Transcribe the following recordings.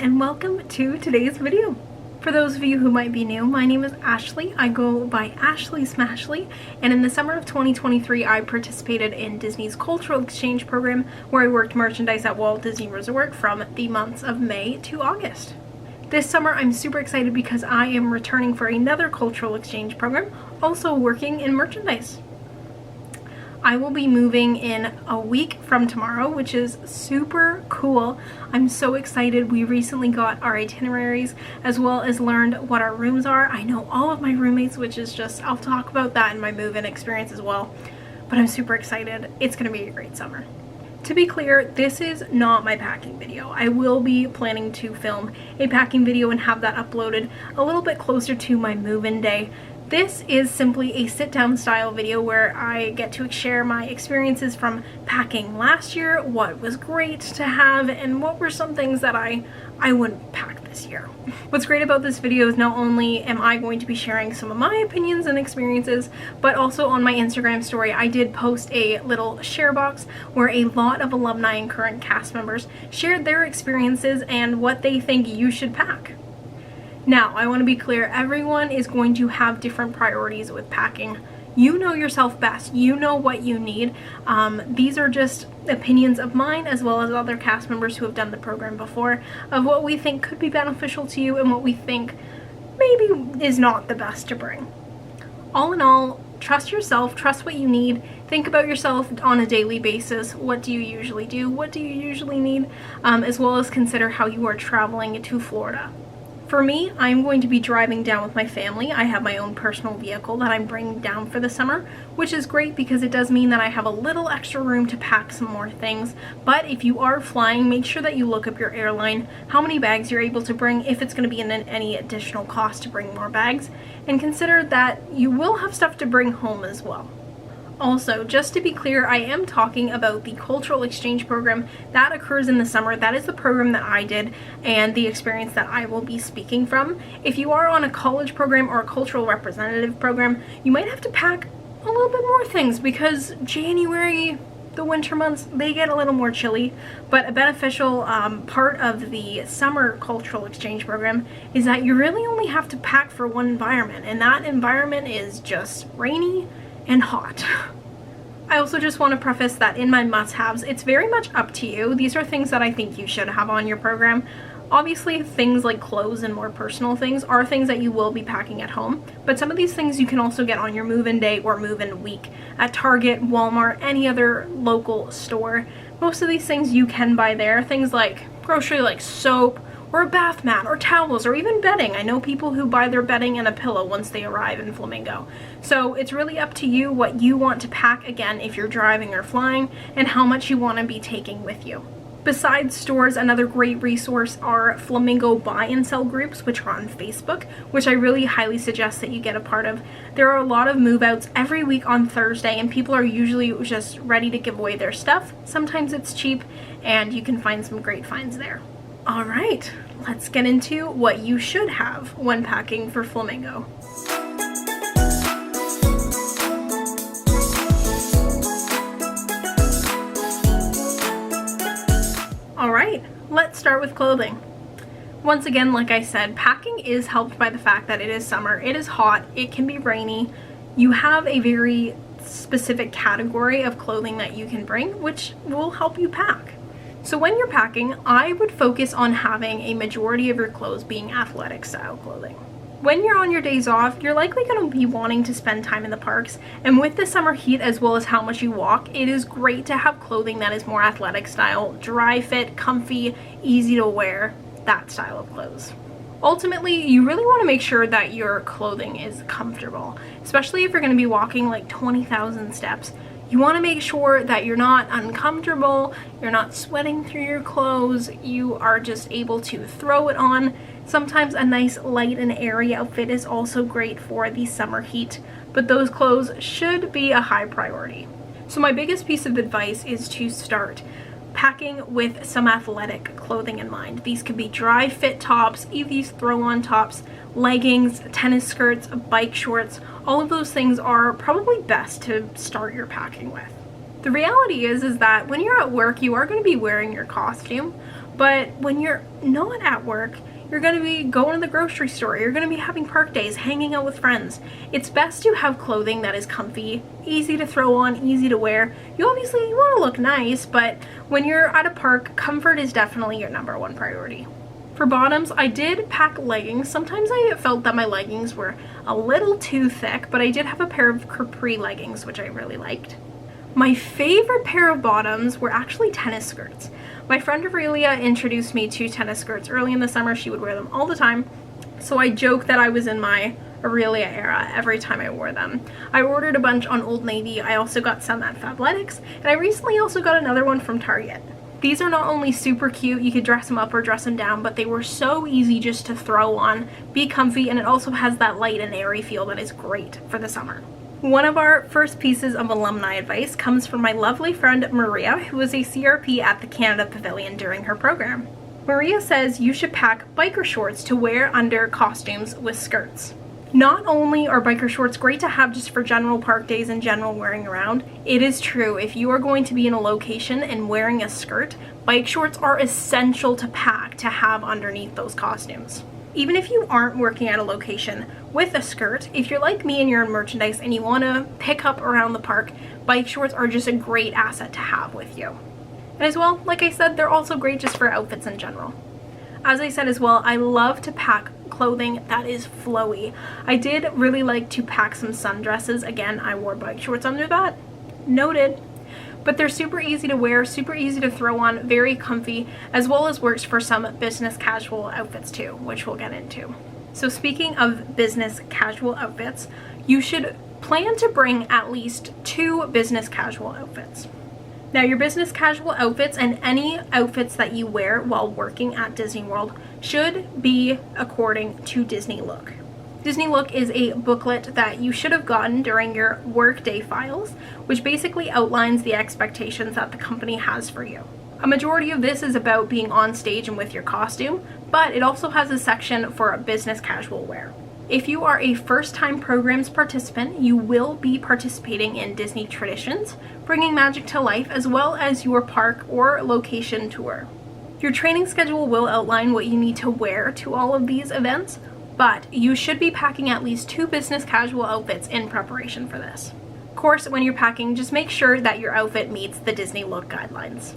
and welcome to today's video. For those of you who might be new, my name is Ashley. I go by Ashley Smashley, and in the summer of 2023 I participated in Disney's cultural exchange program where I worked merchandise at Walt Disney Resort from the months of May to August. This summer I'm super excited because I am returning for another cultural exchange program, also working in merchandise. I will be moving in a week from tomorrow, which is super cool. I'm so excited. We recently got our itineraries as well as learned what our rooms are. I know all of my roommates, which is just, I'll talk about that in my move-in experience as well. But I'm super excited. It's going to be a great summer. To be clear, this is not my packing video. I will be planning to film a packing video and have that uploaded a little bit closer to my move-in day. This is simply a sit-down style video where I get to share my experiences from packing last year, what was great to have, and what were some things that I wouldn't pack this year. What's great about this video is not only am I going to be sharing some of my opinions and experiences, but also on my Instagram story I did post a little share box where a lot of alumni and current cast members shared their experiences and what they think you should pack. Now, I want to be clear, everyone is going to have different priorities with packing. You know yourself best. You know what you need. These are just opinions of mine as well as other cast members who have done the program before of what we think could be beneficial to you and what we think maybe is not the best to bring. All in all, trust yourself, trust what you need, think about yourself on a daily basis. What do you usually do? What do you usually need? As well as consider how you are traveling to Florida. For me, I'm going to be driving down with my family. I have my own personal vehicle that I'm bringing down for the summer, which is great because it does mean that I have a little extra room to pack some more things. But if you are flying, make sure that you look up your airline, how many bags you're able to bring, if it's going to be any additional cost to bring more bags, and consider that you will have stuff to bring home as well. Also, just to be clear, I am talking about the cultural exchange program that occurs in the summer. That is the program that I did and the experience that I will be speaking from. If you are on a college program or a cultural representative program, you might have to pack a little bit more things because January, the winter months, they get a little more chilly. But a beneficial part of the summer cultural exchange program is that you really only have to pack for one environment, and that environment is just rainy and hot. I also just want to preface that in my must-haves, it's very much up to you. These are things that I think you should have on your program. Obviously, things like clothes and more personal things are things that you will be packing at home, but some of these things you can also get on your move-in day or move-in week at Target, Walmart, any other local store. Most of these things you can buy there. Things like grocery, like soap, or a bath mat, or towels, or even bedding. I know people who buy their bedding and a pillow once they arrive in Flamingo. So it's really up to you what you want to pack, again, if you're driving or flying, and how much you want to be taking with you. Besides stores, another great resource are Flamingo buy and sell groups, which are on Facebook, which I really highly suggest that you get a part of. There are a lot of move outs every week on Thursday, and people are usually just ready to give away their stuff. Sometimes it's cheap, and you can find some great finds there. All right, let's get into what you should have when packing for Flamingo. All right, let's start with clothing. Once again, like I said, packing is helped by the fact that it is summer, it is hot, it can be rainy. You have a very specific category of clothing that you can bring, which will help you pack. So when you're packing, I would focus on having a majority of your clothes being athletic style clothing. When you're on your days off, you're likely going to be wanting to spend time in the parks, and with the summer heat as well as how much you walk, it is great to have clothing that is more athletic style, dry fit, comfy, easy to wear, that style of clothes. Ultimately, you really want to make sure that your clothing is comfortable, especially if you're going to be walking like 20,000 steps. You want to make sure that you're not uncomfortable, you're not sweating through your clothes, you are just able to throw it on. Sometimes a nice light and airy outfit is also great for the summer heat, but those clothes should be a high priority. So my biggest piece of advice is to start packing with some athletic clothing in mind. These could be dry fit tops, these throw-on tops, leggings, tennis skirts, bike shorts. All of those things are probably best to start your packing with. The reality is that when you're at work, you are going to be wearing your costume, but when you're not at work. You're going to be going to the grocery store. You're going to be having park days, hanging out with friends. It's best to have clothing that is comfy, easy to throw on, easy to wear. You obviously want to look nice, but when you're at a park, comfort is definitely your #1 priority. For bottoms, I did pack leggings. Sometimes I felt that my leggings were a little too thick, but I did have a pair of capri leggings, which I really liked. My favorite pair of bottoms were actually tennis skirts. My friend Aurelia introduced me to tennis skirts early in the summer. She would wear them all the time. So I joke that I was in my Aurelia era every time I wore them. I ordered a bunch on Old Navy. I also got some at Fabletics, and I recently also got another one from Target. These are not only super cute, you could dress them up or dress them down, but they were so easy just to throw on, be comfy, and it also has that light and airy feel that is great for the summer. One of our first pieces of alumni advice comes from my lovely friend Maria, who was a CRP at the Canada Pavilion during her program. Maria says you should pack biker shorts to wear under costumes with skirts. Not only are biker shorts great to have just for general park days and general wearing around, it is true if you are going to be in a location and wearing a skirt, bike shorts are essential to pack to have underneath those costumes. Even if you aren't working at a location with a skirt, if you're like me and you're in merchandise and you want to pick up around the park, bike shorts are just a great asset to have with you. And as well, like I said, they're also great just for outfits in general. As I said as well, I love to pack clothing that is flowy. I did really like to pack some sundresses. Again, I wore bike shorts under that. Noted. But they're super easy to wear, super easy to throw on, very comfy, as well as works for some business casual outfits too, which we'll get into. So speaking of business casual outfits, you should plan to bring at least 2 business casual outfits. Now your business casual outfits and any outfits that you wear while working at Disney World should be according to Disney Look. Disney Look is a booklet that you should have gotten during your workday files, which basically outlines the expectations that the company has for you. A majority of this is about being on stage and with your costume, but it also has a section for business casual wear. If you are a first-time programs participant, you will be participating in Disney Traditions, bringing magic to life, as well as your park or location tour. Your training schedule will outline what you need to wear to all of these events, but you should be packing at least 2 business casual outfits in preparation for this. Of course, when you're packing, just make sure that your outfit meets the Disney Look guidelines.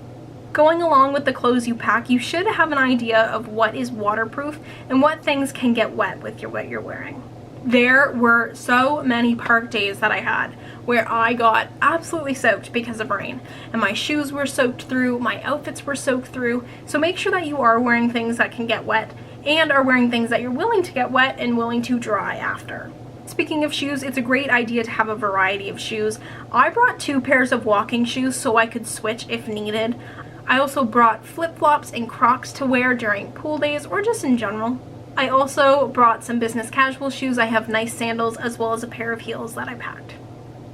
Going along with the clothes you pack, you should have an idea of what is waterproof and what things can get wet with what you're wearing. There were so many park days that I had where I got absolutely soaked because of rain, and my shoes were soaked through, my outfits were soaked through, so make sure that you are wearing things that can get wet and are wearing things that you're willing to get wet and willing to dry after. Speaking of shoes, it's a great idea to have a variety of shoes. I brought 2 pairs of walking shoes so I could switch if needed. I also brought flip-flops and Crocs to wear during pool days or just in general. I also brought some business casual shoes. I have nice sandals as well as a pair of heels that I packed.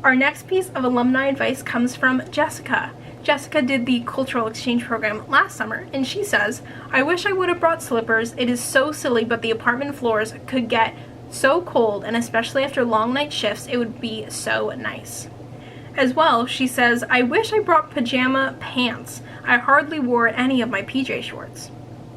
Our next piece of alumni advice comes from Jessica. Jessica did the cultural exchange program last summer, and she says, "I wish I would have brought slippers. It is so silly, but the apartment floors could get so cold, and especially after long night shifts, it would be so nice." As well, she says, "I wish I brought pajama pants. I hardly wore any of my PJ shorts."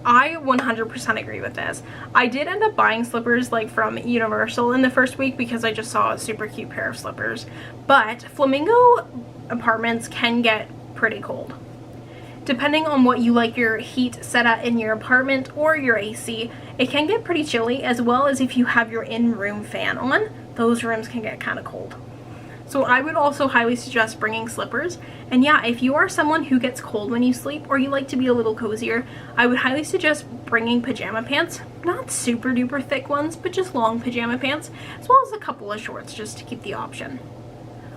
I 100% agree with this. I did end up buying slippers like from Universal in the first week because I just saw a super cute pair of slippers, but Flamingo apartments can get pretty cold. Depending on what you like your heat set at in your apartment or your AC, it can get pretty chilly, as well as if you have your in-room fan on, those rooms can get kind of cold. So I would also highly suggest bringing slippers. And yeah, if you are someone who gets cold when you sleep or you like to be a little cozier, I would highly suggest bringing pajama pants. Not super duper thick ones, but just long pajama pants, as well as a couple of shorts just to keep the option.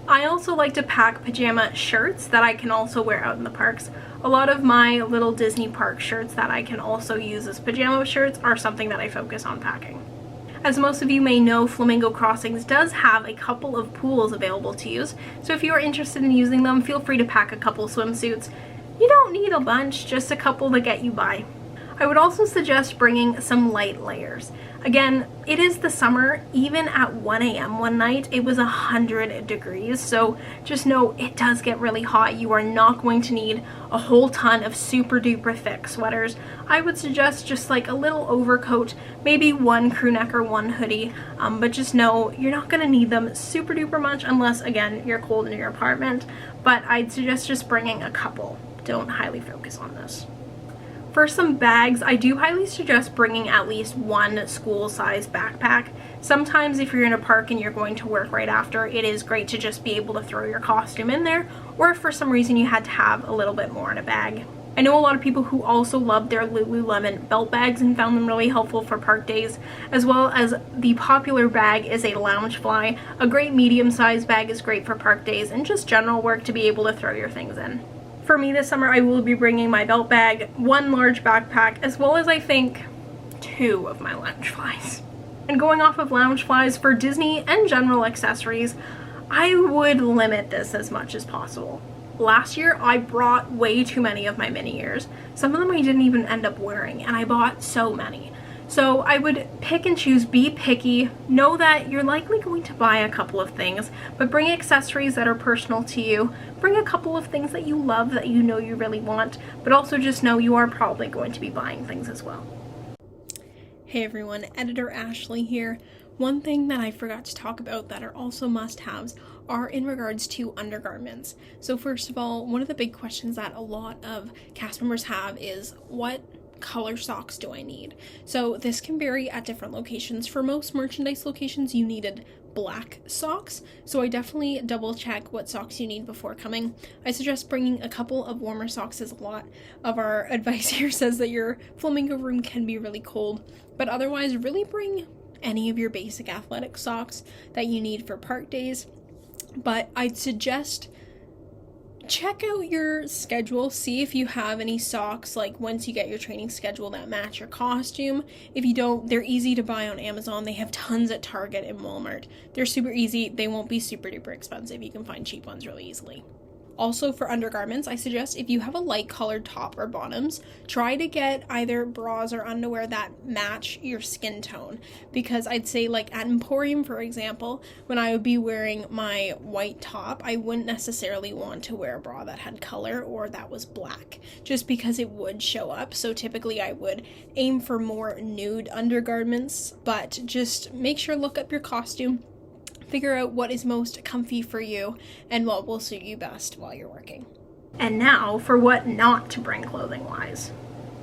I also like to pack pajama shirts that I can also wear out in the parks. A lot of my little Disney park shirts that I can also use as pajama shirts are something that I focus on packing. As most of you may know, Flamingo Crossings does have a couple of pools available to use, so if you are interested in using them, feel free to pack a couple swimsuits. You don't need a bunch, just a couple to get you by. I would also suggest bringing some light layers. Again, it is the summer. Even at 1 a.m. one night, it was 100 degrees. So just know it does get really hot. You are not going to need a whole ton of super duper thick sweaters. I would suggest just like a little overcoat, maybe one crew neck or one hoodie. But just know you're not going to need them super duper much unless, again, you're cold in your apartment. But I'd suggest just bringing a couple. Don't highly focus on this. For some bags, I do highly suggest bringing at least one school-sized backpack. Sometimes if you're in a park and you're going to work right after, it is great to just be able to throw your costume in there, or if for some reason you had to have a little bit more in a bag. I know a lot of people who also love their Lululemon belt bags and found them really helpful for park days, as well as the popular bag is a Loungefly. A great medium-sized bag is great for park days and just general work to be able to throw your things in. For me this summer, I will be bringing my belt bag, one large backpack, as well as I think 2 of my Loungeflies. And going off of Loungeflies, for Disney and general accessories, I would limit this as much as possible. Last year, I brought way too many of my mini ears. Some of them I didn't even end up wearing, and I bought so many. So I would pick and choose, be picky, know that you're likely going to buy a couple of things, but bring accessories that are personal to you. Bring a couple of things that you love that you know you really want, but also just know you are probably going to be buying things as well. Hey everyone, Editor Ashley here. One thing that I forgot to talk about that are also must-haves are in regards to undergarments. So first of all, one of the big questions that a lot of cast members have is, what color socks do I need? So this can vary at different locations. For most merchandise locations, you needed black socks, so I definitely double check what socks you need before coming. I suggest bringing a couple of warmer socks, as a lot of our advice here says that your flamingo room can be really cold, but otherwise really bring any of your basic athletic socks that you need for park days. But I'd suggest check out your schedule, see if you have any socks, like once you get your training schedule, that match your costume. If you don't, they're easy to buy on Amazon. They have tons at Target and Walmart. They're super easy. They won't be super duper expensive. You can find cheap ones really easily. Also, for undergarments, I suggest if you have a light colored top or bottoms, try to get either bras or underwear that match your skin tone. Because I'd say, like at Emporium, for example, when I would be wearing my white top, I wouldn't necessarily want to wear a bra that had color or that was black, just because it would show up. So typically I would aim for more nude undergarments, but just make sure, look up your costume, figure out what is most comfy for you and what will suit you best while you're working. And now for what not to bring clothing wise.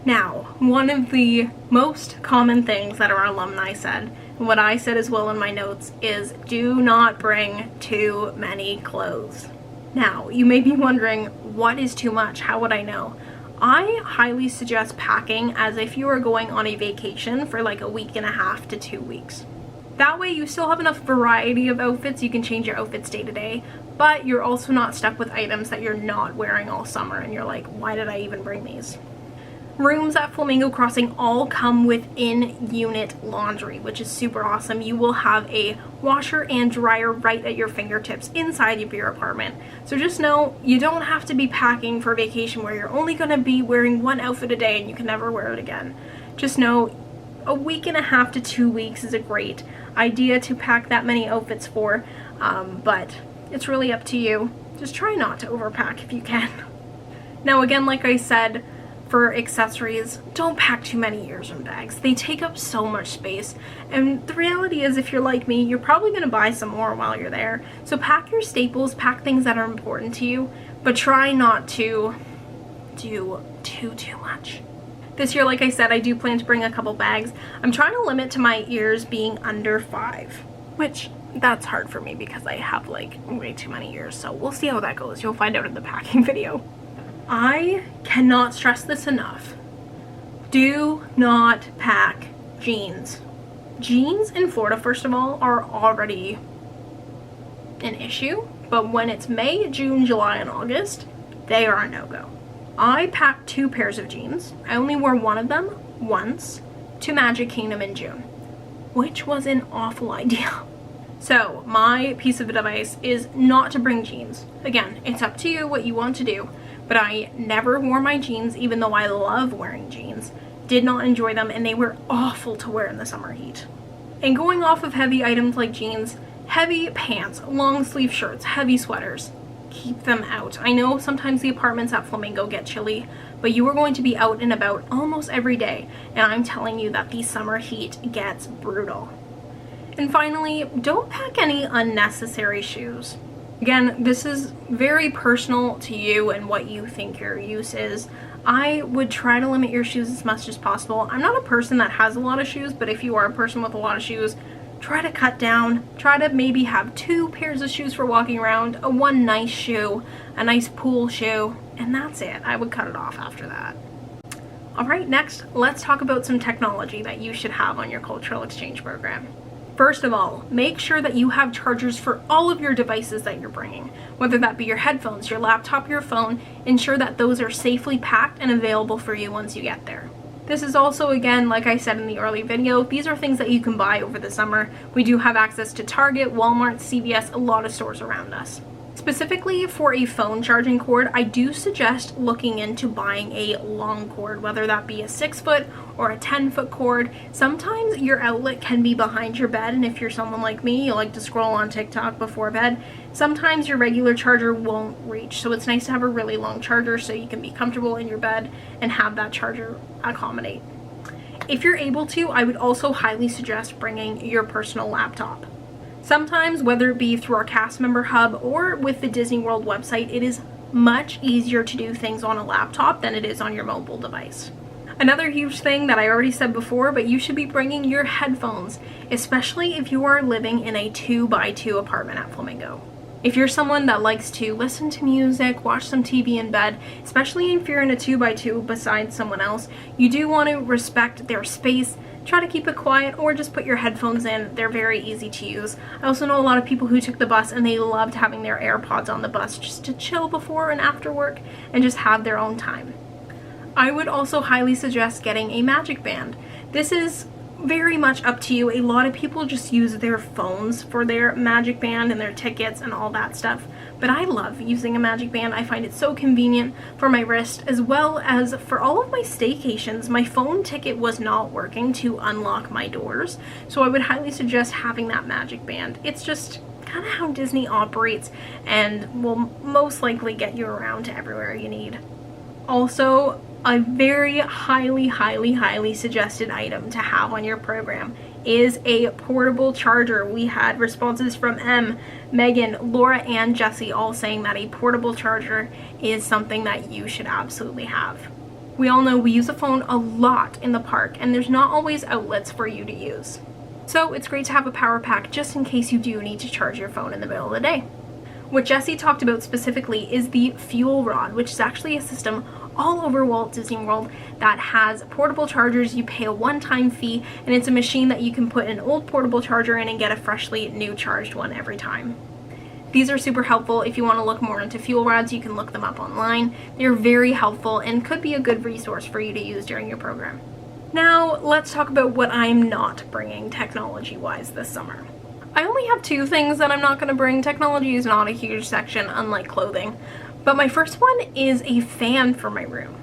Now, one of the most common things that our alumni said, and what I said as well in my notes, is do not bring too many clothes. Now, you may be wondering, what is too much? How would I know? I highly suggest packing as if you are going on a vacation for like a week and a half to 2 weeks. That way you still have enough variety of outfits, you can change your outfits day to day, but you're also not stuck with items that you're not wearing all summer and you're like, why did I even bring these? Rooms at Flamingo Crossing all come with in-unit laundry, which is super awesome. You will have a washer and dryer right at your fingertips inside of your apartment. So just know you don't have to be packing for vacation where you're only going to be wearing one outfit a day and you can never wear it again. Just know a week and a half to 2 weeks is a great idea to pack that many outfits for, but it's really up to you. Just try not to overpack if you can. Now again, like I said, for accessories, don't pack too many ears and bags. They take up so much space, and the reality is, if you're like me, you're probably going to buy some more while you're there. So pack your staples, pack things that are important to you, but try not to do too much. This year, like I said, I do plan to bring a couple bags. I'm trying to limit to my ears being under 5, which that's hard for me because I have like way too many ears. So we'll see how that goes. You'll find out in the packing video. I cannot stress this enough. Do not pack jeans. Jeans in Florida, first of all, are already an issue. But when it's May, June, July, and August, they are a no-go. I packed 2 pairs of jeans. I only wore one of them once to Magic Kingdom in June, which was an awful idea. So my piece of advice is not to bring jeans. Again, it's up to you what you want to do, but I never wore my jeans, even though I love wearing jeans, did not enjoy them, and they were awful to wear in the summer heat. And going off of heavy items like jeans, heavy pants, long sleeve shirts, heavy sweaters, keep them out. I know sometimes the apartments at Flamingo get chilly, but you are going to be out and about almost every day, and I'm telling you that the summer heat gets brutal. And finally, don't pack any unnecessary shoes. Again, this is very personal to you and what you think your use is. I would try to limit your shoes as much as possible. I'm not a person that has a lot of shoes, but if you are a person with a lot of shoes, try to cut down. Try to maybe have 2 pairs of shoes for walking around, one nice shoe, a nice pool shoe, and that's it. I would cut it off after that. Alright, next, let's talk about some technology that you should have on your cultural exchange program. First of all, make sure that you have chargers for all of your devices that you're bringing, whether that be your headphones, your laptop, your phone. Ensure that those are safely packed and available for you once you get there. This is also, again, like I said in the early video, these are things that you can buy over the summer. We do have access to Target, Walmart, CVS, a lot of stores around us. Specifically for a phone charging cord, I do suggest looking into buying a long cord, whether that be a 6-foot or a 10-foot cord. Sometimes your outlet can be behind your bed, and if you're someone like me, you like to scroll on TikTok before bed, sometimes your regular charger won't reach. So it's nice to have a really long charger so you can be comfortable in your bed and have that charger accommodate. If you're able to, I would also highly suggest bringing your personal laptop. Sometimes, whether it be through our cast member hub or with the Disney World website, it is much easier to do things on a laptop than it is on your mobile device. Another huge thing that I already said before, but you should be bringing your headphones, especially if you are living in a 2x2 apartment at Flamingo. If you're someone that likes to listen to music, watch some TV in bed, especially if you're in a 2x2 besides someone else, you do want to respect their space. Try to keep it quiet or just put your headphones in. They're very easy to use. I also know a lot of people who took the bus and they loved having their AirPods on the bus just to chill before and after work and just have their own time. I would also highly suggest getting a magic band. This is very much up to you. A lot of people just use their phones for their magic band and their tickets and all that stuff. But I love using a magic band. I find it so convenient for my wrist, as well as for all of my staycations. My phone ticket was not working to unlock my doors, so I would highly suggest having that magic band. It's just kind of how Disney operates and will most likely get you around to everywhere you need. Also, a very highly suggested item to have on your program is a portable charger. We had responses from Megan, Laura, and Jessie all saying that a portable charger is something that you should absolutely have. We all know we use a phone a lot in the park, and there's not always outlets for you to use. So it's great to have a power pack just in case you do need to charge your phone in the middle of the day. What Jessie talked about specifically is the fuel rod, which is actually a system all over Walt Disney World that has portable chargers. You pay a one-time fee, and it's a machine that you can put an old portable charger in and get a freshly new charged one every time. These are super helpful. If you want to look more into fuel rods, you can look them up online. They're very helpful and could be a good resource for you to use during your program. Now, let's talk about what I'm not bringing technology-wise this summer. I only have 2 things that I'm not going to bring. Technology is not a huge section, unlike clothing. But my first one is a fan for my room.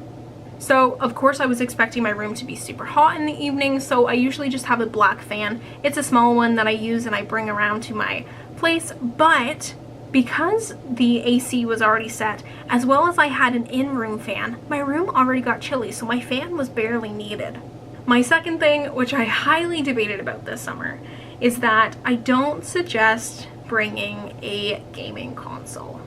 So, of course, I was expecting my room to be super hot in the evening, so I usually just have a black fan. It's a small one that I use and I bring around to my place, but because the AC was already set, as well as I had an in-room fan, my room already got chilly, so my fan was barely needed. My second thing, which I highly debated about this summer, is that I don't suggest bringing a gaming console.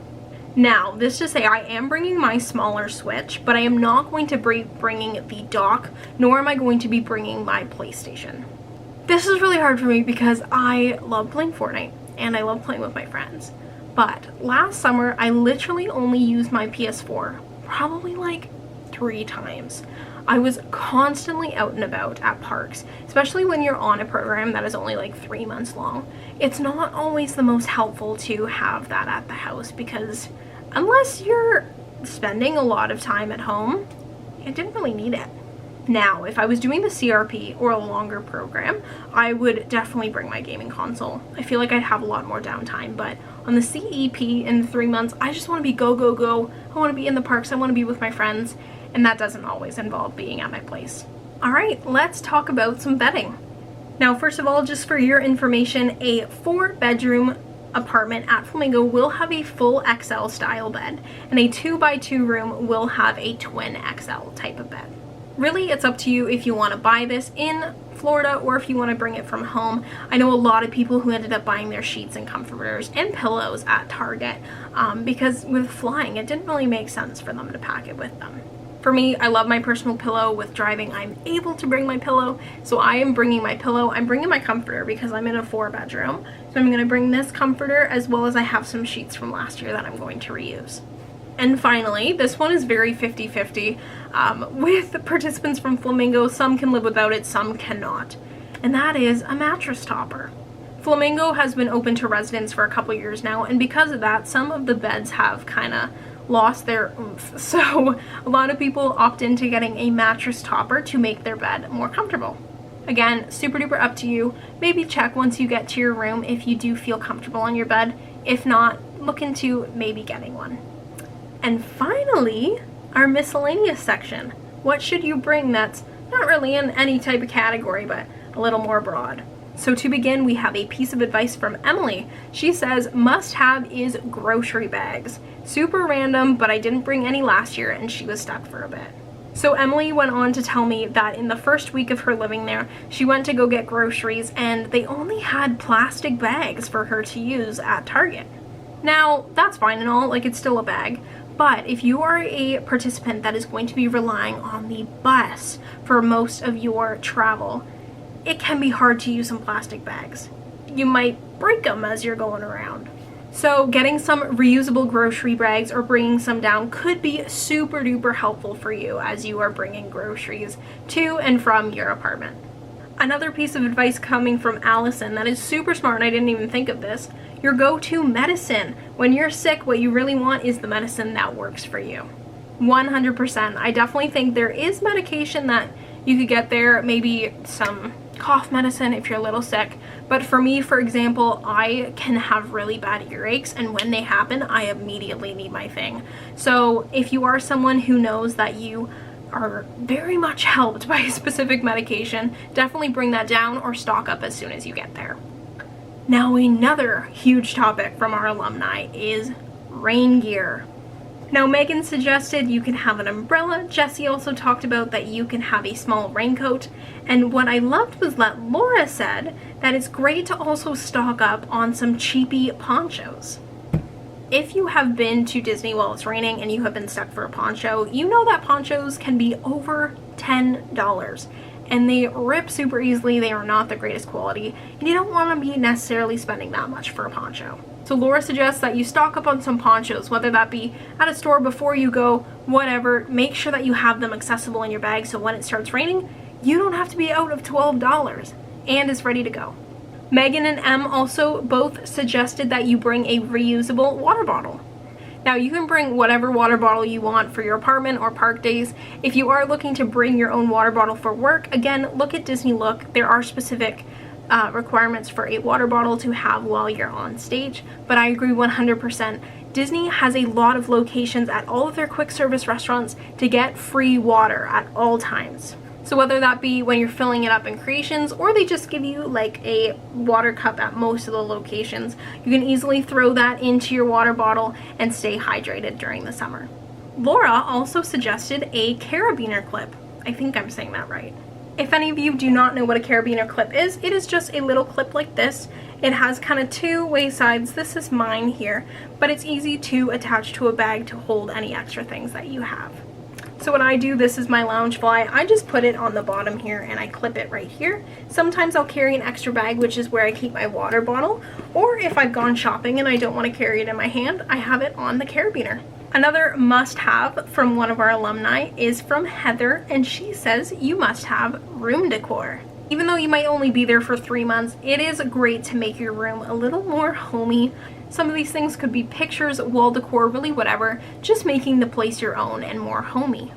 Now, this to say, I am bringing my smaller Switch, but I am not going to be bringing the dock, nor am I going to be bringing my PlayStation. This is really hard for me because I love playing Fortnite, and I love playing with my friends. But last summer, I literally only used my PS4 probably like 3 times. I was constantly out and about at parks, especially when you're on a program that is only like 3 months long. It's not always the most helpful to have that at the house because unless you're spending a lot of time at home, you didn't really need it. Now, if I was doing the CRP or a longer program, I would definitely bring my gaming console. I feel like I'd have a lot more downtime, but on the CEP in the 3 months, I just want to be go. I want to be in the parks, I want to be with my friends, and that doesn't always involve being at my place. Alright, let's talk about some bedding. Now, first of all, just for your information, a 4-bedroom apartment at Flamingo will have a full XL style bed, and a 2x2 room will have a twin XL type of bed. Really, it's up to you if you want to buy this in Florida or if you want to bring it from home. I know a lot of people who ended up buying their sheets and comforters and pillows at Target because with flying, it didn't really make sense for them to pack it with them. For me, I love my personal pillow. With driving, I'm able to bring my pillow, so I am bringing my pillow. I'm bringing my comforter because I'm in a 4-bedroom, so I'm going to bring this comforter as well as I have some sheets from last year that I'm going to reuse. And finally, this one is very 50-50 with participants from Flamingo. Some can live without it, some cannot, and that is a mattress topper. Flamingo has been open to residents for a couple years now, and because of that, some of the beds have kind of lost their oomph. So a lot of people opt into getting a mattress topper to make their bed more comfortable. Again, super duper up to you. Maybe check once you get to your room if you do feel comfortable on your bed. If not, look into maybe getting one. And finally, our miscellaneous section. What should you bring that's not really in any type of category, but a little more broad? So to begin, we have a piece of advice from Emily. She says, must have is grocery bags. Super random, but I didn't bring any last year and she was stuck for a bit. So Emily went on to tell me that in the first week of her living there, she went to go get groceries and they only had plastic bags for her to use at Target. Now, that's fine and all, like it's still a bag. But if you are a participant that is going to be relying on the bus for most of your travel, it can be hard to use some plastic bags. You might break them as you're going around. So getting some reusable grocery bags or bringing some down could be super duper helpful for you as you are bringing groceries to and from your apartment. Another piece of advice coming from Allison that is super smart, and I didn't even think of this: your go-to medicine. When you're sick, what you really want is the medicine that works for you. 100%. I definitely think there is medication that you could get there, maybe some cough medicine if you're a little sick. But for me, for example, I can have really bad earaches, and when they happen, I immediately need my thing. So if you are someone who knows that you are very much helped by a specific medication, definitely bring that down or stock up as soon as you get there. Now, another huge topic from our alumni is rain gear. Now, Megan suggested you can have an umbrella. Jessie also talked about that you can have a small raincoat. And what I loved was that Laura said that it's great to also stock up on some cheapy ponchos. If you have been to Disney while it's raining and you have been stuck for a poncho, you know that ponchos can be over $10. And they rip super easily. They are not the greatest quality, and you don't want to be necessarily spending that much for a poncho. So Laura suggests that you stock up on some ponchos, whether that be at a store before you go, whatever. Make sure that you have them accessible in your bag so when it starts raining, you don't have to be out of $12 and is ready to go. Megan and Em also both suggested that you bring a reusable water bottle. Now, you can bring whatever water bottle you want for your apartment or park days. If you are looking to bring your own water bottle for work, again, look at Disney Look. There are specific requirements for a water bottle to have while you're on stage, but I agree 100%. Disney has a lot of locations at all of their quick service restaurants to get free water at all times. So whether that be when you're filling it up in Creations, or they just give you like a water cup at most of the locations, you can easily throw that into your water bottle and stay hydrated during the summer. Laura also suggested a carabiner clip. I think I'm saying that right. If any of you do not know what a carabiner clip is, it is just a little clip like this. It has kind of two way sides. This is mine here, but it's easy to attach to a bag to hold any extra things that you have. So what I do, this is my Loungefly, I just put it on the bottom here and I clip it right here. Sometimes I'll carry an extra bag, which is where I keep my water bottle, or if I've gone shopping and I don't want to carry it in my hand, I have it on the carabiner. Another must-have from one of our alumni is from Heather, and she says you must have room decor. Even though you might only be there for 3 months, it is great to make your room a little more homey. Some of these things could be pictures, wall decor, really whatever, just making the place your own and more homey.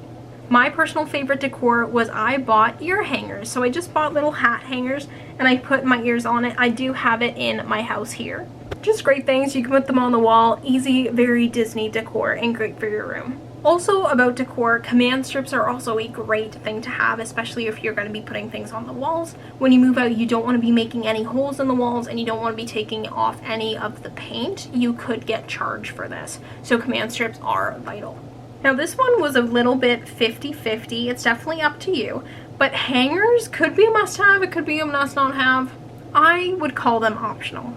My personal favorite decor was I bought ear hangers. So I just bought little hat hangers and I put my ears on it. I do have it in my house here. Just great things. You can put them on the wall. Easy, very Disney decor and great for your room. Also about decor, command strips are also a great thing to have, especially if you're going to be putting things on the walls. When you move out, you don't want to be making any holes in the walls and you don't want to be taking off any of the paint. You could get charged for this. So command strips are vital. Now this one was a little bit 50-50. It's definitely up to you. But hangers could be a must-have. It could be a must-not-have. I would call them optional.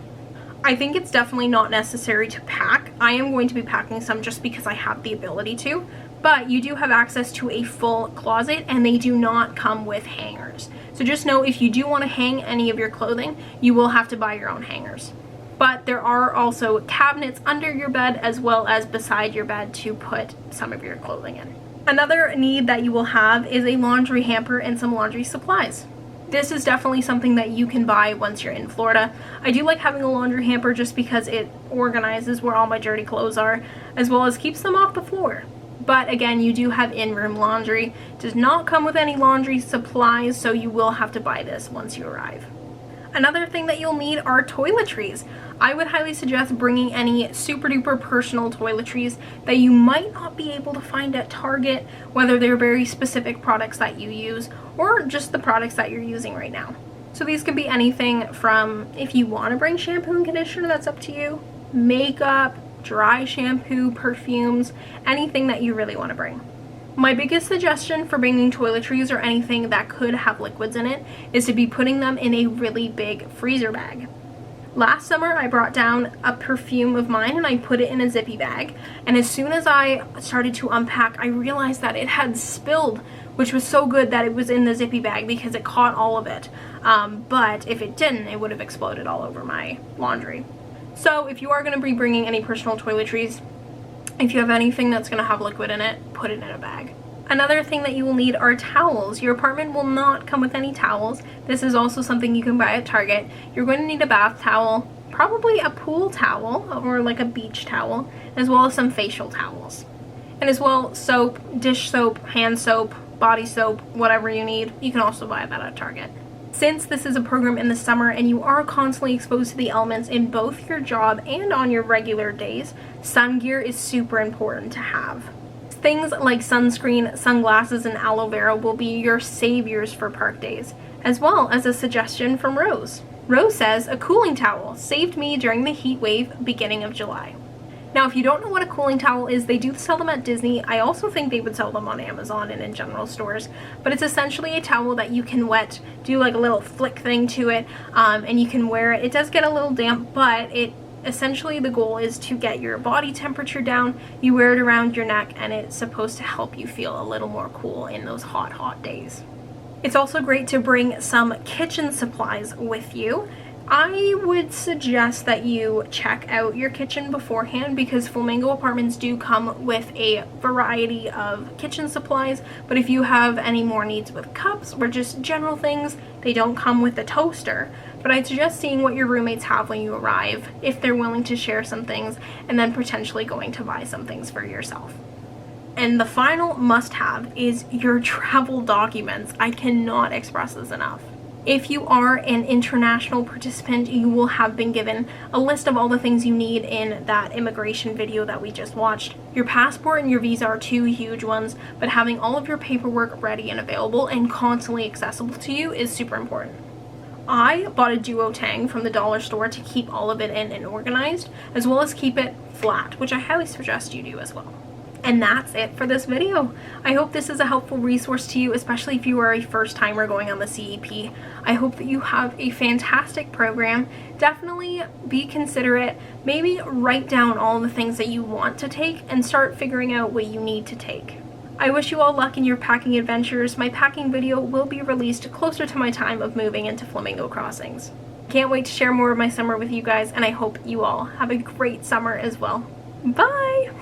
I think it's definitely not necessary to pack. I am going to be packing some just because I have the ability to, but you do have access to a full closet and they do not come with hangers. So just know if you do want to hang any of your clothing, you will have to buy your own hangers. But there are also cabinets under your bed as well as beside your bed to put some of your clothing in. Another need that you will have is a laundry hamper and some laundry supplies. This is definitely something that you can buy once you're in Florida. I do like having a laundry hamper just because it organizes where all my dirty clothes are, as well as keeps them off the floor. But again, you do have in-room laundry. It does not come with any laundry supplies, so you will have to buy this once you arrive. Another thing that you'll need are toiletries. I would highly suggest bringing any super duper personal toiletries that you might not be able to find at Target, whether they're very specific products that you use or just the products that you're using right now. So these could be anything from, if you want to bring shampoo and conditioner, that's up to you, makeup, dry shampoo, perfumes, anything that you really want to bring. My biggest suggestion for bringing toiletries or anything that could have liquids in it is to be putting them in a really big freezer bag. Last summer I brought down a perfume of mine and I put it in a zippy bag, and as soon as I started to unpack I realized that it had spilled, which was so good that it was in the zippy bag because it caught all of it. But if it didn't, it would have exploded all over my laundry. So if you are going to be bringing any personal toiletries, if you have anything that's going to have liquid in it, put it in a bag. Another thing that you will need are towels. Your apartment will not come with any towels. This is also something you can buy at Target. You're going to need a bath towel, probably a pool towel or like a beach towel, as well as some facial towels. And as well, soap, dish soap, hand soap, body soap, whatever you need. You can also buy that at Target. Since this is a program in the summer and you are constantly exposed to the elements in both your job and on your regular days, sun gear is super important to have. Things like sunscreen, sunglasses, and aloe vera will be your saviors for park days, as well as a suggestion from Rose. Rose says, a cooling towel saved me during the heat wave beginning of July. Now, if you don't know what a cooling towel is, they do sell them at Disney. I also think they would sell them on Amazon and in general stores. But it's essentially a towel that you can wet, do like a little flick thing to it, and you can wear it. It does get a little damp, but essentially the goal is to get your body temperature down. You wear it around your neck, and it's supposed to help you feel a little more cool in those hot days. It's also great to bring some kitchen supplies with you. I would suggest that you check out your kitchen beforehand because Flamingo Apartments do come with a variety of kitchen supplies, but if you have any more needs with cups or just general things, they don't come with a toaster. But I'd suggest seeing what your roommates have when you arrive, if they're willing to share some things, and then potentially going to buy some things for yourself. And the final must-have is your travel documents. I cannot express this enough. If you are an international participant, you will have been given a list of all the things you need in that immigration video that we just watched. Your passport and your visa are two huge ones, but having all of your paperwork ready and available and constantly accessible to you is super important. I bought a duotang from the dollar store to keep all of it in and organized, as well as keep it flat, which I highly suggest you do as well. And that's it for this video. I hope this is a helpful resource to you, especially if you are a first timer going on the CEP. I hope that you have a fantastic program. Definitely be considerate. Maybe write down all the things that you want to take and start figuring out what you need to take. I wish you all luck in your packing adventures. My packing video will be released closer to my time of moving into Flamingo Crossings. Can't wait to share more of my summer with you guys, and I hope you all have a great summer as well. Bye!